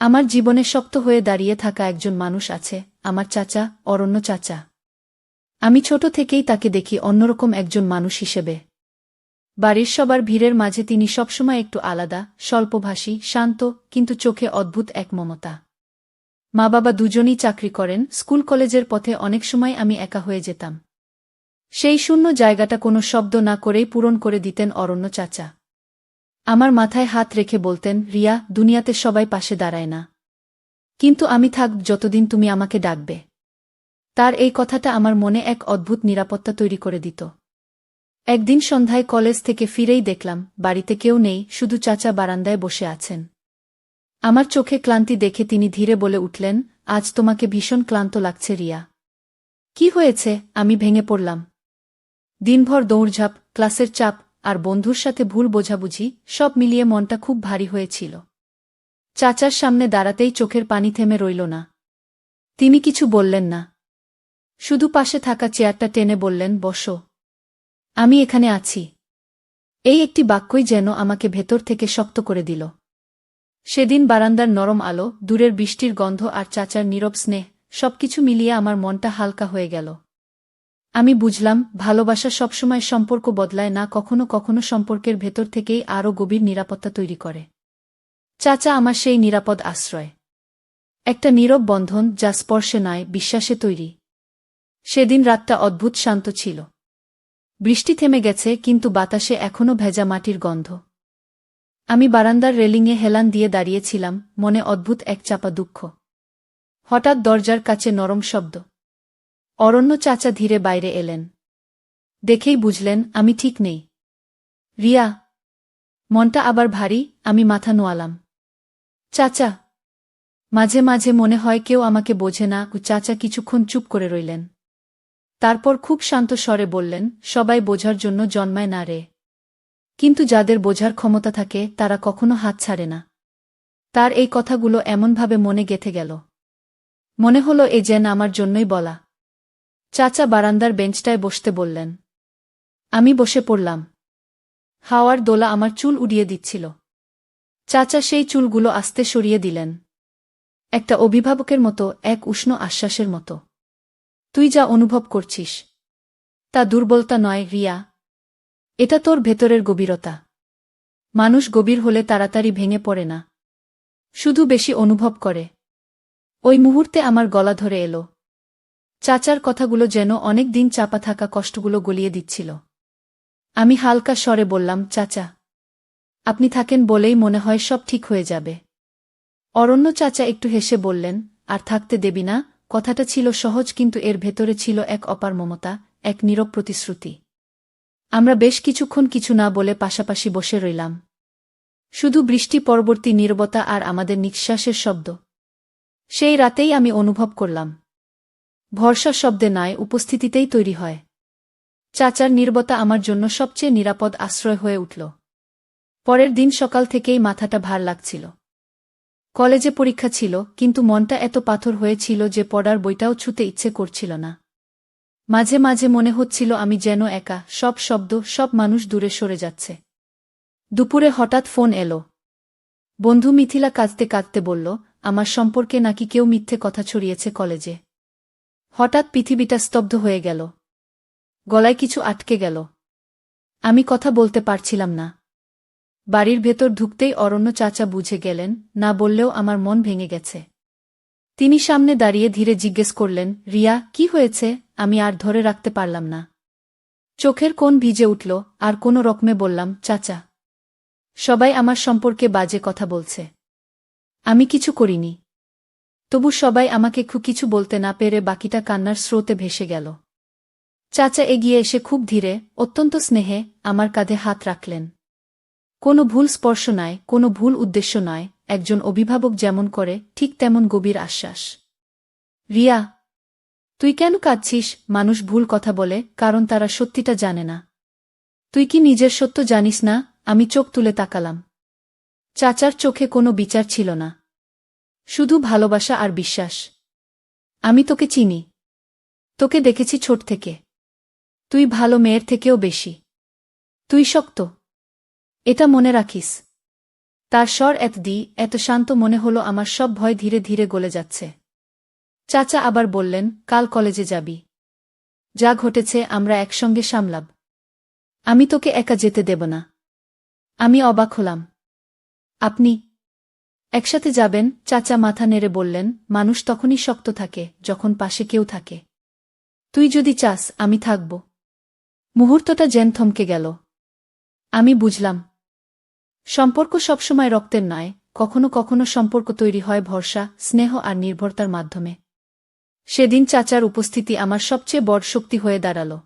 আমার জীবনে শক্ত হয়ে দাঁড়িয়ে থাকা একজন মানুষ আছে, আমার চাচা, অরণ্য চাচা। আমি ছোট থেকেই তাকে দেখি অন্যরকম একজন মানুষ হিসেবে। বাড়ির সবার ভিড়ের মাঝে তিনি সবসময় একটু আলাদা, স্বল্পভাষী, শান্ত, কিন্তু চোখে অদ্ভুত এক মমতা। মা বাবা দুজনই চাকরি করেন, স্কুল কলেজের পথে অনেক সময় আমি একা হয়ে যেতাম। সেই শূন্য জায়গাটা কোনো শব্দ না করেই পূরণ করে দিতেন অরণ্য চাচা। আমার মাথায় হাত রেখে বলতেন, রিয়া, দুনিয়াতে সবাই পাশে দাঁড়ায় না, কিন্তু আমি থাকব যতদিন তুমি আমাকে ডাকবে। তার এই কথাটা আমার মনে এক অদ্ভুত নিরাপত্তা তৈরি করে দিত। একদিন সন্ধ্যায় কলেজ থেকে ফিরেই দেখলাম বাড়িতে কেউ নেই, শুধু চাচা বারান্দায় বসে আছেন। আমার চোখে ক্লান্তি দেখে তিনি ধীরে বলে উঠলেন, আজ তোমাকে ভীষণ ক্লান্ত লাগছে রিয়া। কি হয়েছে? আমি ভেঙে পড়লাম। দিনভর দৌড়ঝাঁপ, ক্লাসের চাপ, আর বন্ধুর সাথে ভুল বোঝাবুঝি, সব মিলিয়ে মনটা খুব ভারী হয়েছিল। চাচার সামনে দাঁড়াতেই চোখের পানি থেমে রইল না। তিনি কিছু বললেন না, শুধু পাশে থাকা চেয়ারটা টেনে বললেন, বসো, আমি এখানে আছি। এই একটি বাক্যই যেন আমাকে ভেতর থেকে শক্ত করে দিল। সেদিন বারান্দার নরম আলো, দূরের বৃষ্টির গন্ধ আর চাচার নীরব স্নেহ, সবকিছু মিলিয়ে আমার মনটা হালকা হয়ে গেল। আমি বুঝলাম, ভালোবাসা সবসময় সম্পর্ক বদলায় না, কখনো কখনো সম্পর্কের ভেতর থেকেই আরও গভীর নিরাপত্তা তৈরি করে। চাচা আমার সেই নিরাপদ আশ্রয়। একটা নীরব বন্ধন যা স্পর্শে নয়, বিশ্বাসে তৈরি। সেদিন রাতটা অদ্ভুত শান্ত ছিল। বৃষ্টি থেমে গেছে, কিন্তু বাতাসে এখনও ভেজা মাটির গন্ধ। আমি বারান্দার রেলিংয়ে হেলান দিয়ে দাঁড়িয়েছিলাম, মনে অদ্ভুত এক চাপা দুঃখ। হঠাৎ দরজার কাছে নরম শব্দ। অরণ্য চাচা ধীরে বাইরে এলেন। দেখেই বুঝলেন আমি ঠিক নেই। রিয়া। মনটা আবার ভারী, আমি মাথা নোয়ালাম। চাচা। মাঝে মাঝে মনে হয় কেউ আমাকে বোঝে না। চাচা কিছুক্ষণ চুপ করে রইলেন। তারপর খুব শান্ত স্বরে বললেন, সবাই বোঝার জন্য জন্মায় না রে, কিন্তু যাদের বোঝার ক্ষমতা থাকে তারা কখনো হাত ছাড়ে না। তার এই কথাগুলো এমনভাবে মনে গেঁথে গেল। মনে হলো এ যেন আমার জন্যই বলা। চাচা বারান্দার বেঞ্চটায় বসতে বললেন। আমি বসে পড়লাম। হাওয়ার দোলা আমার চুল উড়িয়ে দিচ্ছিল। চাচা সেই চুলগুলো আস্তে সরিয়ে দিলেন। একটা অভিভাবকের মতো, এক উষ্ণ আশ্বাসের মতো। তুই যা অনুভব করছিস তা দুর্বলতা নয় রিয়া, এটা তোর ভেতরের গভীরতা। মানুষ গভীর হলে তাড়াতাড়ি ভেঙে পড়ে না, শুধু বেশি অনুভব করে। ওই মুহূর্তে আমার গলা ধরে এলো। চাচার কথাগুলো যেন অনেক দিন চাপা থাকা কষ্টগুলো গলিয়ে দিচ্ছিল। আমি হালকা স্বরে বললাম, চাচা, আপনি থাকেন বলেই মনে হয় সব ঠিক হয়ে যাবে। অরণ্য চাচা একটু হেসে বললেন, আর থাকতে দেবি না? কথাটা ছিল সহজ, কিন্তু এর ভেতরে ছিল এক অপার মমতা, এক নীরব প্রতিশ্রুতি। আমরা বেশ কিছুক্ষণ কিছু না বলে পাশাপাশি বসে রইলাম। শুধু বৃষ্টি, পরবর্তী নীরবতা আর আমাদের নিঃশ্বাসের শব্দ। সেই রাতেই আমি অনুভব করলাম, ভরসা শব্দে নয়, উপস্থিতিতেই তৈরি হয়। চাচার নীরবতা আমার জন্য সবচেয়ে নিরাপদ আশ্রয় হয়ে উঠল। পরের দিন সকাল থেকেই মাথাটা ভার লাগছিল। কলেজে পরীক্ষা ছিল, কিন্তু মনটা এত পাথর হয়েছিল যে পড়ার বইটাও ছুঁতে ইচ্ছে করছিল না। মাঝে মাঝে মনে হচ্ছিল আমি যেন একা, সব শব্দ, সব মানুষ দূরে সরে যাচ্ছে। দুপুরে হঠাৎ ফোন এলো। বন্ধু মিথিলা কাঁদতে কাঁদতে বলল, আমার সম্পর্কে নাকি কেউ মিথ্যে কথা ছড়িয়েছে কলেজে। হঠাৎ পৃথিবীটা স্তব্ধ হয়ে গেল। গলায় কিছু আটকে গেল। আমি কথা বলতে পারছিলাম না। বাড়ির ভেতর ঢুকতেই অরণ্য চাচা বুঝে গেলেন, না বললেও আমার মন ভেঙে গেছে। তিনি সামনে দাঁড়িয়ে ধীরে জিজ্ঞেস করলেন, রিয়া, কি হয়েছে? আমি আর ধরে রাখতে পারলাম না। চোখের কোণ ভিজে উঠল, আর কোনো রকমে বললাম, চাচা, সবাই আমার সম্পর্কে বাজে কথা বলছে। আমি কিছু করিনি। তবু সবাই আমাকে কিছু বলতে না পেরে বাকিটা কান্নার স্রোতে ভেসে গেল। চাচা এগিয়ে এসে খুব ধীরে, অত্যন্ত স্নেহে আমার কাঁধে হাত রাখলেন। কোনো ভুল স্পর্শ নয়, কোনো ভুল উদ্দেশ্য নয়, একজন অভিভাবক যেমন করে ঠিক তেমন গভীর আশ্বাস। রিয়া, তুই কেন কাঁদছিস? মানুষ ভুল কথা বলে কারণ তারা সত্যিটা জানে না। তুই কি নিজের সত্য জানিস না? আমি চোখ তুলে তাকালাম। চাচার চোখে কোনো বিচার ছিল না, শুধু ভালোবাসা আর বিশ্বাস। আমি তোকে চিনি। তোকে দেখেছি ছোট থেকে। তুই ভালো মেয়ের থেকেও বেশি। তুই শক্ত। এটা মনে রাখিস। তার স্বর এত শান্ত মনে হলো আমার সব ভয় ধীরে ধীরে গলে যাচ্ছে। চাচা আবার বললেন, কাল কলেজে যাবি। যা ঘটেছে আমরা একসঙ্গে সামলাব। আমি তোকে একা যেতে দেব না। আমি অবাক হলাম। আপনি একসাথে যাবেন? চাচা মাথা নেড়ে বললেন, মানুষ তখনই শক্ত থাকে যখন পাশে কেউ থাকে। তুই যদি চাস আমি থাকব। মুহূর্তটা যেন থমকে গেল। আমি বুঝলাম, সম্পর্ক সবসময় রক্তের নয়, কখনো কখনো সম্পর্ক তৈরি হয় ভরসা, স্নেহ আর নির্ভরতার মাধ্যমে। সেদিন চাচার উপস্থিতি আমার সবচেয়ে বড় শক্তি হয়ে দাঁড়াল।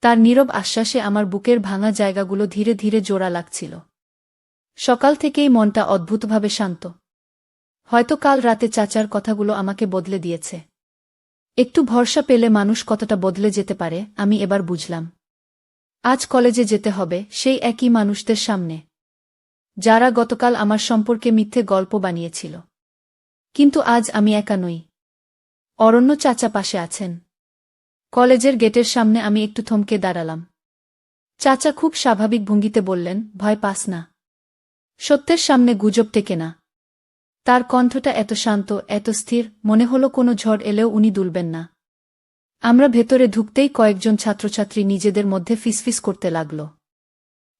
তার নীরব আশ্বাসে আমার বুকের ভাঙা জায়গাগুলো ধীরে ধীরে জোড়া লাগছিল। সকাল থেকেই মনটা অদ্ভুতভাবে শান্ত। হয়তো কাল রাতে চাচার কথাগুলো আমাকে বদলে দিয়েছে। একটু ভরসা পেলে মানুষ কতটা বদলে যেতে পারে আমি এবার বুঝলাম। আজ কলেজে যেতে হবে সেই একই মানুষদের সামনে, যারা গতকাল আমার সম্পর্কে মিথ্যে গল্প বানিয়েছিল। কিন্তু আজ আমি একা নই। অরণ্য চাচা পাশে আছেন। কলেজের গেটের সামনে আমি একটু থমকে দাঁড়ালাম। চাচা খুব স্বাভাবিক ভঙ্গিতে বললেন, ভয় পাস না। সত্যের সামনে গুজব টেকে না। তার কণ্ঠটা এত শান্ত, এত স্থির, মনে হলো কোনো ঝড় এলেও উনি দুলবেন না। আমরা ভেতরে ঢুকতেই কয়েকজন ছাত্রছাত্রী নিজেদের মধ্যে ফিসফিস করতে লাগল।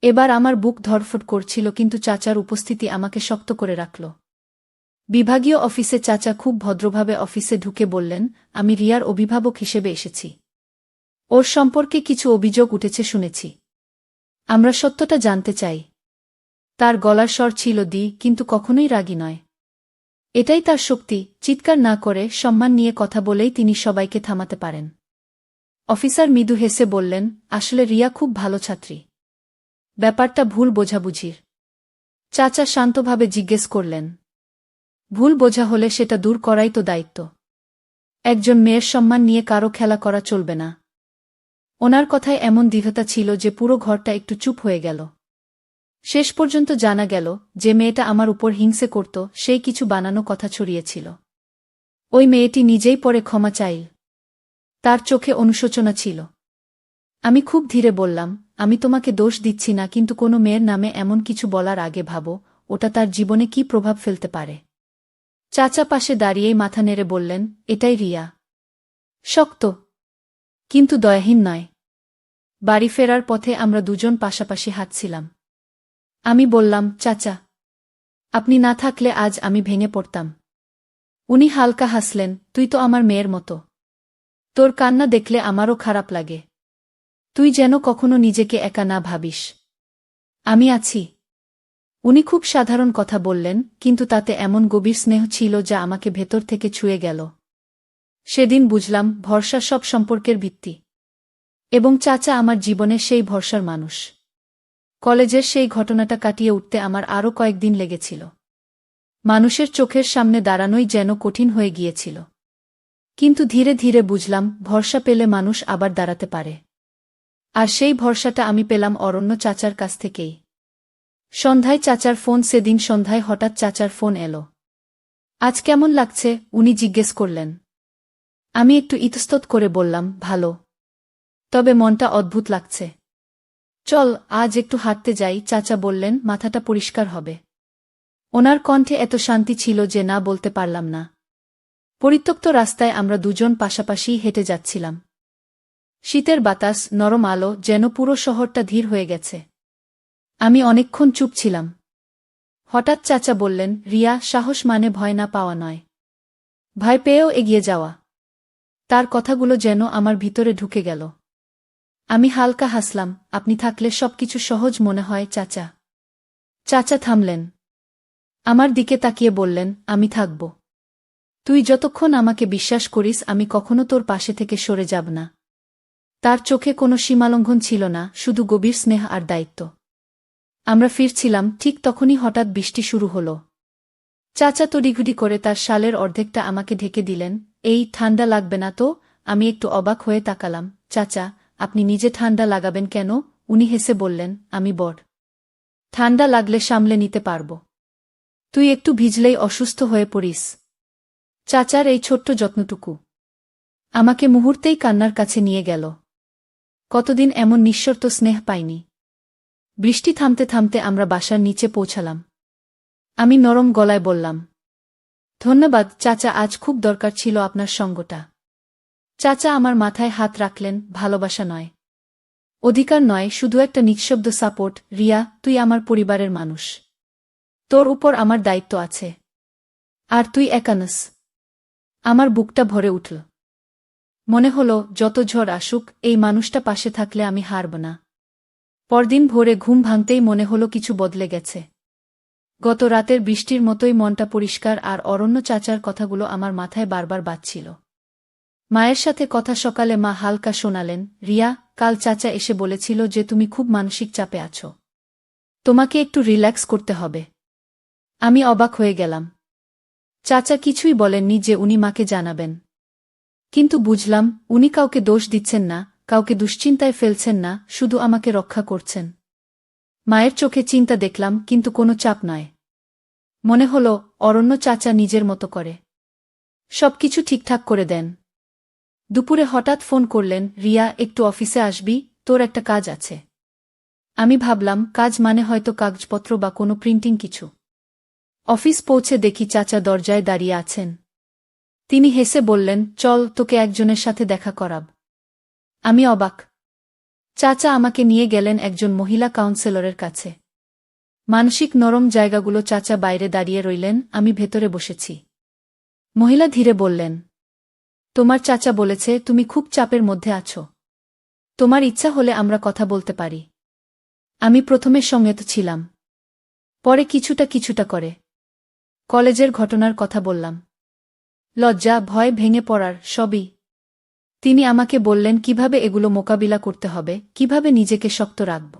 এবার আমার বুক ধড়ফড় করছিল, কিন্তু চাচার উপস্থিতি আমাকে শক্ত করে রাখল। বিভাগীয় অফিসে চাচা খুব ভদ্রভাবে অফিসে ঢুকে বললেন, আমি রিয়ার অভিভাবক হিসেবে এসেছি। ওর সম্পর্কে কিছু অভিযোগ উঠেছে শুনেছি। আমরা সত্যটা জানতে চাই। তার গলার স্বর ছিল কিন্তু কখনোই রাগী নয়। এটাই তার শক্তি, চিৎকার না করে সম্মান নিয়ে কথা বলেই তিনি সবাইকে থামাতে পারেন। অফিসার মৃদু হেসে বললেন, আসলে রিয়া খুব ভালো ছাত্রী। ব্যাপারটা ভুল বোঝাবুঝির। চাচা শান্তভাবে জিজ্ঞেস করলেন, ভুল বোঝা হলে সেটা দূর করাই তো দায়িত্ব। একজন মেয়ের সম্মান নিয়ে কারো খেলা করা চলবে না। ওনার কথায় এমন দৃঢ়তা ছিল যে পুরো ঘরটা একটু চুপ হয়ে গেল। শেষ পর্যন্ত জানা গেল, যে মেয়েটা আমার উপর হিংসে করত সেই কিছু বানানো কথা ছড়িয়েছিল। ওই মেয়েটি নিজেই পরে ক্ষমা চাইল। তার চোখে অনুশোচনা ছিল। আমি খুব ধীরে বললাম, আমি তোমাকে দোষ দিচ্ছি না, কিন্তু কোনো মেয়ের নামে এমন কিছু বলার আগে ভাবো ওটা তার জীবনে কী প্রভাব ফেলতে পারে। চাচা পাশে দাঁড়িয়েই মাথা নেড়ে বললেন, এটাই রিয়া। শক্ত, কিন্তু দয়াহীন নয়। বাড়ি ফেরার পথে আমরা দুজন পাশাপাশি হাঁটছিলাম। আমি বললাম, চাচা, আপনি না থাকলে আজ আমি ভেঙে পড়তাম। উনি হালকা হাসলেন, তুই তো আমার মেয়ের মতো। তোর কান্না দেখলে আমারও খারাপ লাগে। তুই যেন কখনো নিজেকে একা না ভাবিস। আমি আছি। উনি খুব সাধারণ কথা বললেন, কিন্তু তাতে এমন গভীর স্নেহ ছিল যা আমাকে ভেতর থেকে ছুঁয়ে গেল। সেদিন বুঝলাম, ভরসা সব সম্পর্কের ভিত্তি। এবং চাচা আমার জীবনের সেই ভরসার মানুষ। কলেজের সেই ঘটনাটা কাটিয়ে উঠতে আমার আরও কয়েকদিন লেগেছিল। মানুষের চোখের সামনে দাঁড়ানোই যেন কঠিন হয়ে গিয়েছিল। কিন্তু ধীরে ধীরে বুঝলাম, ভরসা পেলে মানুষ আবার দাঁড়াতে পারে। আর সেই ভরসাটা আমি পেলাম অরণ্য চাচার কাছ থেকেই। সন্ধ্যায় চাচার ফোন। সেদিন সন্ধ্যায় হঠাৎ চাচার ফোন এলো। আজ কেমন লাগছে উনি জিজ্ঞেস করলেন। আমি একটু ইতস্তত করে বললাম, ভালো। তবে মনটা অদ্ভুত লাগছে। চল আজ একটু হাঁটতে যাই, চাচা বললেন, মাথাটা পরিষ্কার হবে। ওনার কণ্ঠে এত শান্তি ছিল যে না বলতে পারলাম না। পরিত্যক্ত রাস্তায় আমরা দুজন পাশাপাশি হেঁটে যাচ্ছিলাম। শীতের বাতাস, নরম আলো, যেন পুরো শহরটা ধীর হয়ে গেছে। আমি অনেকক্ষণ চুপ ছিলাম। হঠাৎ চাচা বললেন, রিয়া, সাহস মানে ভয় না পাওয়া নয়, ভয় পেয়েও এগিয়ে যাওয়া। তার কথাগুলো যেন আমার ভিতরে ঢুকে গেল। আমি হালকা হাসলাম, আপনি থাকলে সবকিছু সহজ মনে হয় চাচা। চাচা থামলেন। আমার দিকে তাকিয়ে বললেন, আমি থাকব। তুই যতক্ষণ আমাকে বিশ্বাস করিস আমি কখনো তোর পাশে থেকে সরে যাব না। তার চোখে কোনো সীমালঙ্ঘন ছিল না, শুধু গভীর স্নেহ আর দায়িত্ব। আমরা ফিরছিলাম, ঠিক তখনই হঠাৎ বৃষ্টি শুরু হল। চাচা তড়িঘড়ি করে তার শালের অর্ধেকটা আমাকে ঢেকে দিলেন। এই, ঠান্ডা লাগবে না তো? আমি একটু অবাক হয়ে তাকালাম। চাচা, আপনি নিজে ঠান্ডা লাগাবেন কেন? উনি হেসে বললেন, আমি বড়। ঠান্ডা লাগলে সামলে নিতে পারব। তুই একটু ভিজলেই অসুস্থ হয়ে পড়িস। চাচার এই ছোট্ট যত্নটুকু আমাকে মুহূর্তেই কান্নার কাছে নিয়ে গেল। কতদিন এমন নিঃশর্ত স্নেহ পাইনি। বৃষ্টি থামতে থামতে আমরা বাসার নিচে পৌঁছালাম। আমি নরম গলায় বললাম, ধন্যবাদ চাচা, আজ খুব দরকার ছিল আপনার সঙ্গটা। চাচা আমার মাথায় হাত রাখলেন। ভালোবাসা নয়, অধিকার নয়, শুধু একটা নিঃশব্দ সাপোর্ট। রিয়া, তুই আমার পরিবারের মানুষ। তোর উপর আমার দায়িত্ব আছে। আর তুই একা নস। আমার বুকটা ভরে উঠল। মনে হলো যত ঝড় আসুক, এই মানুষটা পাশে থাকলে আমি হারব না। পরদিন ভোরে ঘুম ভাঙতেই মনে হলো কিছু বদলে গেছে। গত রাতের বৃষ্টির মতোই মনটা পরিষ্কার, আর অরণ্য চাচার কথাগুলো আমার মাথায় বারবার বাজছিল। মায়ের সাথে কথা সকালে মা হালকা শোনালেন, রিয়া, কাল চাচা এসে বলেছিল যে তুমি খুব মানসিক চাপে আছো। তোমাকে একটু রিল্যাক্স করতে হবে। আমি অবাক হয়ে গেলাম। চাচা কিছুই বলেননি যে উনি মাকে জানাবেন। কিন্তু বুঝলাম, উনি কাউকে দোষ দিচ্ছেন না, কাউকে দুশ্চিন্তায় ফেলছেন না, শুধু আমাকে রক্ষা করছেন। মায়ের চোখে চিন্তা দেখলাম, কিন্তু কোনো চাপ নয়। মনে হলো অরণ্য চাচা নিজের মতো করে সবকিছু ঠিকঠাক করে দেন। দুপুরে হঠাৎ ফোন করলেন, রিয়া, একটু অফিসে আসবি, তোর একটা কাজ আছে। আমি ভাবলাম কাজ মানে হয়তো কাগজপত্র বা কোনো প্রিন্টিং কিছু। অফিস পৌঁছে দেখি চাচা দরজায় দাঁড়িয়ে আছেন। তিনি হেসে বললেন, চল, তোকে একজনের সাথে দেখা করাব। আমি অবাক। চাচা আমাকে নিয়ে গেলেন একজন মহিলা কাউন্সেলরের কাছে। মানসিক নরম জায়গাগুলো। চাচা বাইরে দাঁড়িয়ে রইলেন, আমি ভেতরে বসেছি। মহিলা ধীরে বললেন, তোমার চাচা বলেছে তুমি খুব চাপের মধ্যে আছো। তোমার ইচ্ছা হলে আমরা কথা বলতে পারি। আমি প্রথমে সংযত ছিলাম, পরে কিছুটা করে কলেজের ঘটনার কথা বললাম। লজ্জা, ভয়, ভেঙে পড়ার সবই। তিনি আমাকে বললেন কিভাবে এগুলো মোকাবিলা করতে হবে, কিভাবে নিজেকে শক্ত রাখব।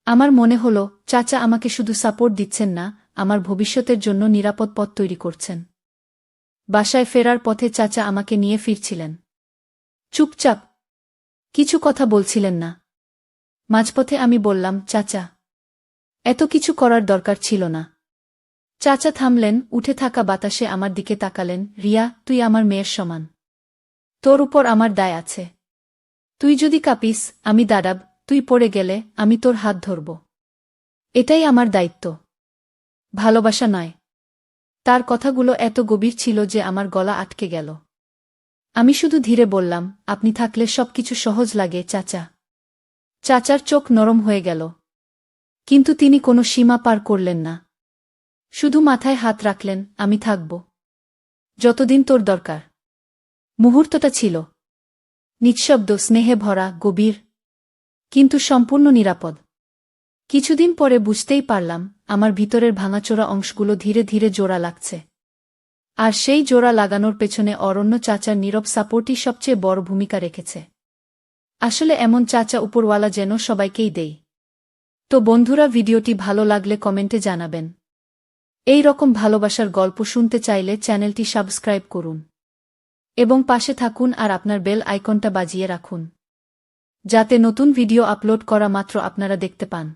আমার মনে হলো চাচা আমাকে শুধু সাপোর্ট দিচ্ছেন না, আমার ভবিষ্যতের জন্য নিরাপদ পথ তৈরি করছেন। বাসায় ফেরার পথে চাচা আমাকে নিয়ে ফিরছিলেন। চুপচাপ, কিছু কথা বলছিলেন না। মাঝপথে আমি বললাম, চাচা, এত কিছু করার দরকার ছিল না। চাচা থামলেন, উঠে থাকা বাতাসে আমার দিকে তাকালেন। রিয়া, তুই আমার মেয়ের সমান। তোর উপর আমার দায় আছে। তুই যদি কাঁপিস, আমি দাঁড়াব। তুই পড়ে গেলে আমি তোর হাত ধরব। এটাই আমার দায়িত্ব, ভালোবাসা নয়। তার কথাগুলো এত গভীর ছিল যে আমার গলা আটকে গেল। আমি শুধু ধীরে বললাম, আপনি থাকলে সবকিছু সহজ লাগে চাচা। চাচার চোখ নরম হয়ে গেল, কিন্তু তিনি কোনো সীমা পার করলেন না। শুধু মাথায় হাত রাখলেন, আমি থাকব যতদিন তোর দরকার। মুহূর্তটা ছিল নিঃশব্দ, স্নেহে ভরা, গভীর, কিন্তু সম্পূর্ণ নিরাপদ। কিছুদিন পরে বুঝতেই পারলাম, আমার ভিতরের ভাঙাচোরা অংশগুলো ধীরে ধীরে জোড়া লাগছে। আর সেই জোড়া লাগানোর পেছনে অরণ্য চাচার নীরব সাপোর্টই সবচেয়ে বড় ভূমিকা রেখেছে। আসলে এমন চাচা উপরওয়ালা যেন সবাইকেই দেই। তো বন্ধুরা, ভিডিওটি ভালো লাগলে কমেন্টে জানাবেন। এই রকম ভালোবাসার গল্প শুনতে চাইলে চ্যানেলটি সাবস্ক্রাইব করুন এবং পাশে থাকুন, আর আপনার বেল আইকনটা বাজিয়ে রাখুন, যাতে নতুন ভিডিও আপলোড করা মাত্র আপনারা দেখতে পান।